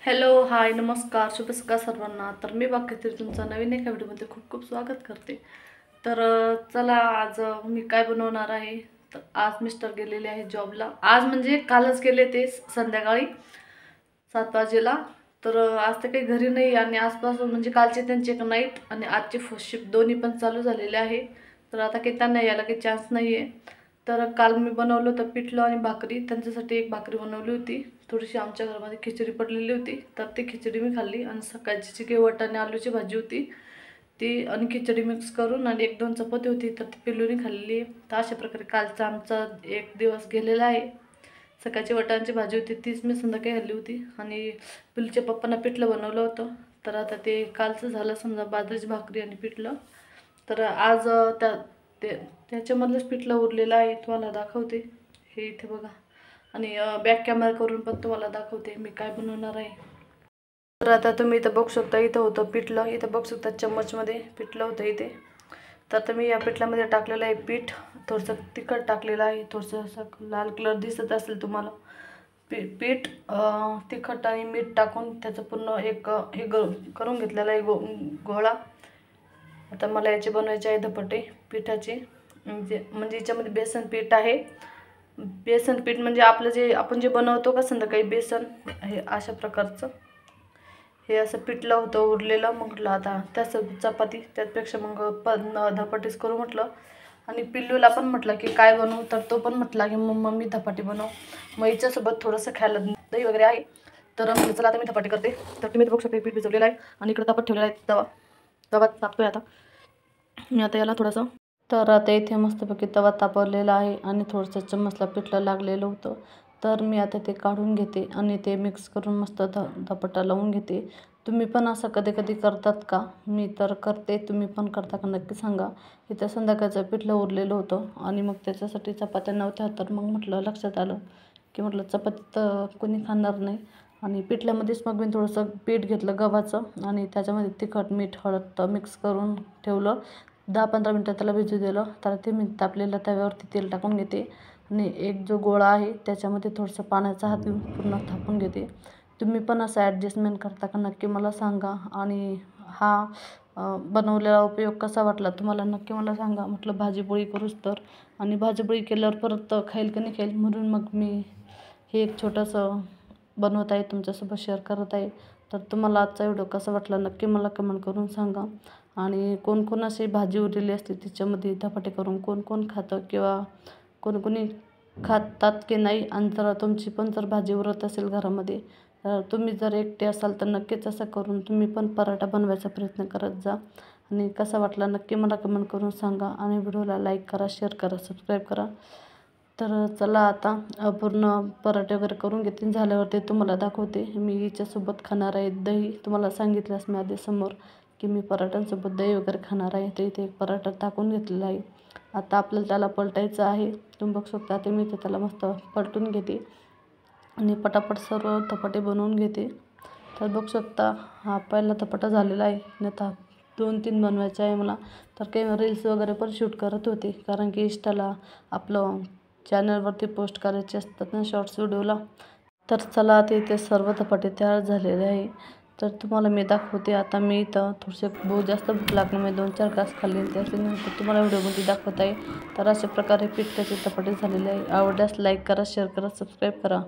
Hello hi नमस्कार शुभ सकाळ सर्वांना। तर मी बाकीतील तुमचं नवीन एका व्हिडिओमध्ये खूप खूप स्वागत करते। तर चला आज मी काय बनवणार आहे। तर आज मिस्टर गेलेले आहे जॉबला। आज म्हणजे कालच गेले ते संध्याकाळी 7 वाजेला। तर आज ते काही घरी नाही आणि आजपासून म्हणजे कालचे त्यांचे एक नाईट आणि आजचे फर्स्ट शिफ्ट दोन्ही पण चालू झालेले आहे। तर आता काही त्यांना यायला काही चान्स नाही आहे। तर काल मी बनवलं होतं पिठलं आणि भाकरी, त्यांच्यासाठी एक भाकरी बनवली होती। थोडीशी आमच्या घरामध्ये खिचडी पडलेली होती, तर ती खिचडी मी खाल्ली आणि सकाळची जी काही वाटाणे आलूची भाजी होती ती आणि खिचडी मिक्स करून आणि 1-2 चपाती होती, तर ती पिल्लूनी खाल्ली। तर अशा प्रकारे कालचा आमचा एक दिवस गेलेला आहे। सकाळची वाटाण्याची भाजी होती तीच मी संध्याकाळी खाल्ली होती आणि पिल्लूच्या पप्पांना पिठलं बनवलं होतं। तर आता ते कालचं झालं समजा बाजरीची भाकरी आणि पिठलं। तर आज त्याच्यामधलंच पिठलं उरलेलं आहे, तुम्हाला दाखवते। हे इथे बघा आणि बॅक कॅमेरा करून पण तुम्हाला दाखवते मी काय बनवणार आहे। तर आता तुम्ही इथं बघू शकता, इथं होतं पिठलं, इथं बघू शकता चम्मचमध्ये पिठलं होतं इथे। तर मी या पिठल्यामध्ये टाकलेलं आहे पीठ, थोडंसं तिखट टाकलेलं आहे, थोडंसं असं लाल कलर दिसत असेल तुम्हाला। पीठ तिखट आणि मीठ टाकून त्याचं पूर्ण एक हे करून घेतलेला आहे गोळा। आता मला याचे बनवायचे आहे धपाटे पिठाचे। म्हणजे याच्यामध्ये बेसन पीठ आहे। बेसन पीठ म्हणजे आपलं जे आपण जे बनवतो का संध्याकाळी बेसन, हे अशा प्रकारचं हे असं पिठलं होतं उरलेलं। म्हटलं आता त्याच चपाती त्यापेक्षा मग धपाटीच करू म्हटलं। आणि पिल्लूला पण म्हटलं की काय बनवू, तर तो पण म्हटला की मम्मी धपाटी बनव। मग याच्यासोबत थोडंसं खायला दही वगैरे आहे। तर म्हटलं चला आता मी धपाटी करते। तर तुम्ही बघू शकता पीठ भिजवलेलं आहे आणि इकडे तापत ठेवलेला आहे तवा तापतोय आता मी आता याला थोडंसं। तर आता इथे मस्तपैकी तवा तापवलेला आहे आणि थोडंसं चम्मचला पिठलं लागलेलं होतं। तर मी आता ते काढून घेते आणि ते मिक्स करून मस्त धपाटा लावून घेते। तुम्ही पण असं कधी कधी करतात का? मी तर करते, तुम्ही पण करता का नक्की सांगा। इथं संध्याकाळचं पिठलं उरलेलं होतं आणि मग त्याच्यासाठी चपात्या नव्हत्या, तर मग म्हटलं लक्षात आलं की म्हटलं चपाती तर कोणी खाणार नाही। आणि पिठल्यामध्येच मग मी थोडंसं पीठ घेतलं गव्हाचं आणि त्याच्यामध्ये तिखट मीठ हळद मिक्स करून ठेवलं। 10-15 मिनटं त्याला भिजू दिलं। तर ते मी तापलेल्या तव्यावरती तेल टाकून घेते आणि एक जो गोळा आहे त्याच्यामध्ये थोडंसं पाण्याचा हात घेऊन पूर्ण थापून घेते। तुम्ही पण असं ॲडजस्टमेंट करता का नक्की मला सांगा। आणि हा बनवलेला उपयोग कसा वाटला तुम्हाला नक्की मला सांगा। म्हटलं भाजीपोळी करूच तर, आणि भाजीपोळी केल्यावर परत खाईल की नाही खाईल, म्हणून मग मी हे एक छोटंसं बनवत आहे, तुमच्यासोबत शेअर करत आहे। तर तुम्हाला आजचा व्हिडिओ कसा वाटला नक्की मला कमेंट करून सांगा। आणि कोण अशी भाजी उरलेली असते तिच्यामध्ये धपाटे करून कोण खातं किंवा कोणी खातात की नाही, आणि जर तुमची पण जर भाजी उरत असेल घरामध्ये, तर तुम्ही जर एकटे असाल तर नक्कीच असं करून तुम्ही पण पराठा बनवायचा प्रयत्न करत जा। आणि कसा वाटला नक्की मला कमेंट करून सांगा आणि व्हिडिओला लाईक करा, शेअर करा, सबस्क्राईब करा। तर चला आता पूर्ण पराठे वगैरे करून घेते, झाल्यावरती तुम्हाला दाखवते। मी हिच्यासोबत खाणार आहे दही, तुम्हाला सांगितलंच मी आधी समोर की मी पराठ्यांसोबत दही वगैरे खाणार आहे। तर इथे एक पराठा टाकून घेतलेला आहे। आता आपल्याला त्याला पलटायचं आहे। तुम्ही बघू शकता ते मी ते त्याला मस्त पलटून घेते आणि पटापट सर्व धपाटे बनवून घेते। तर बघू शकता हा पहिला धपाटा झालेला आहे आणि आता 2-3 बनवायचे आहे मला। तर काही रील्स वगैरे पण शूट करत होते, कारण की इंस्टाला आपलं चॅनलवरती पोस्ट करायचे असतात ना शॉर्ट्स व्हिडिओला। तर चला आता इथे सर्व धपाटे तयार झालेले आहे। तर तुम्हाला मी दाखवते। आता मी इथं थोडेसे जास्त भूक लागल्यामुळे 2-4 घास खाल्ले, त्याच्यानंतर तुम्हाला व्हिडिओमध्ये दाखवत आहे। तर अशा प्रकारे पिठल्याचे धपाटे झालेले आहे। आवडल्यास लाईक करा, शेअर करा, सबस्क्राईब करा।